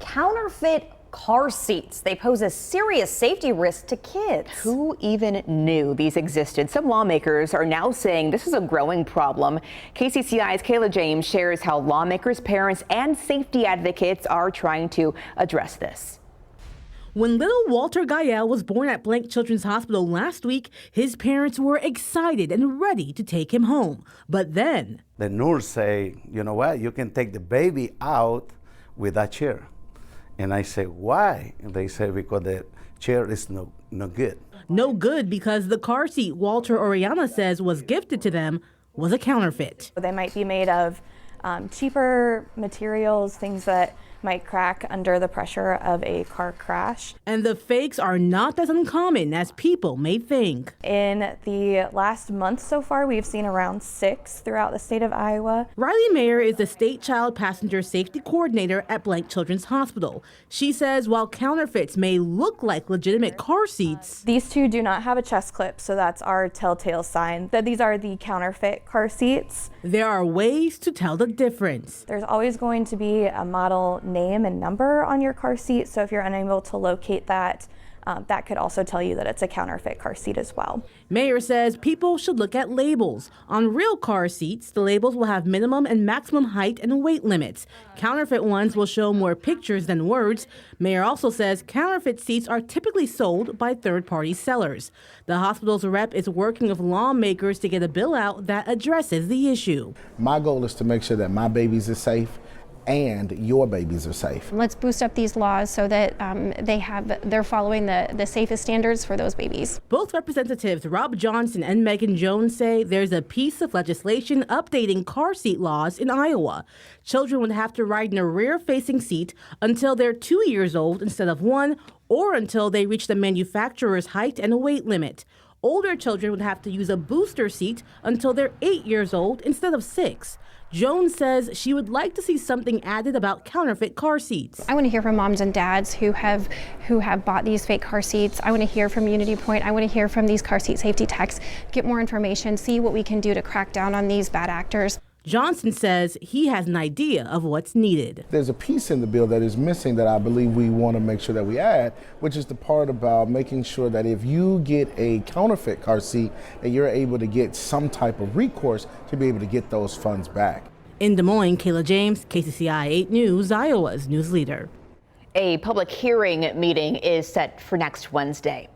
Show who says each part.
Speaker 1: Counterfeit car seats. They pose a serious safety risk to kids.
Speaker 2: Who even knew these existed? Some lawmakers are now saying this is a growing problem. KCCI's Kayla James shares how lawmakers, parents, and safety advocates are trying to address this.
Speaker 3: When little Walter Gael was born at Blank Children's Hospital last week, his parents were excited and ready to take him home. But then
Speaker 4: the nurse say, you know what, you can take the baby out with that chair. And I say, why? And they say, because the chair is no good.
Speaker 3: No good because the car seat Walter Oriana says was gifted to them was a counterfeit.
Speaker 5: They might be made of cheaper materials, things that might crack under the pressure of a car crash.
Speaker 3: And the fakes are not as uncommon as people may think.
Speaker 5: In the last month so far, we've seen around 6 throughout the state of Iowa.
Speaker 3: Riley Mayer is the state child passenger safety coordinator at Blank Children's Hospital. She says while counterfeits may look like legitimate car seats,
Speaker 5: these two do not have a chest clip, so that's our telltale sign that these are the counterfeit car seats.
Speaker 3: There are ways to tell the difference.
Speaker 5: There's always going to be a model name and number on your car seat, so if you're unable to locate that, that could also tell you that it's a counterfeit car seat as well.
Speaker 3: Mayer says people should look at labels. On real car seats, the labels will have minimum and maximum height and weight limits. Counterfeit ones will show more pictures than words. Mayer also says counterfeit seats are typically sold by third-party sellers. The hospital's rep is working with lawmakers to get a bill out that addresses the issue.
Speaker 6: My goal is to make sure that my babies are safe and your babies are safe.
Speaker 7: Let's boost up these laws so that they're following the safest standards for those babies.
Speaker 3: Both Representatives Rob Johnson and Megan Jones say there's a piece of legislation updating car seat laws in Iowa. Children would have to ride in a rear-facing seat until they're 2 years old instead of 1, or until they reach the manufacturer's height and weight limit. Older children would have to use a booster seat until they're 8 years old instead of 6. Jones says she would like to see something added about counterfeit car seats.
Speaker 7: I want to hear from moms and dads who have bought these fake car seats. I want to hear from Unity Point. I want to hear from these car seat safety techs, get more information, see what we can do to crack down on these bad actors.
Speaker 3: Johnson says he has an idea of what's needed.
Speaker 6: There's a piece in the bill that is missing that I believe we want to make sure that we add, which is the part about making sure that if you get a counterfeit car seat, that you're able to get some type of recourse to be able to get those funds back.
Speaker 3: In Des Moines, Kayla James, KCCI 8 News, Iowa's news leader.
Speaker 2: A public hearing meeting is set for next Wednesday.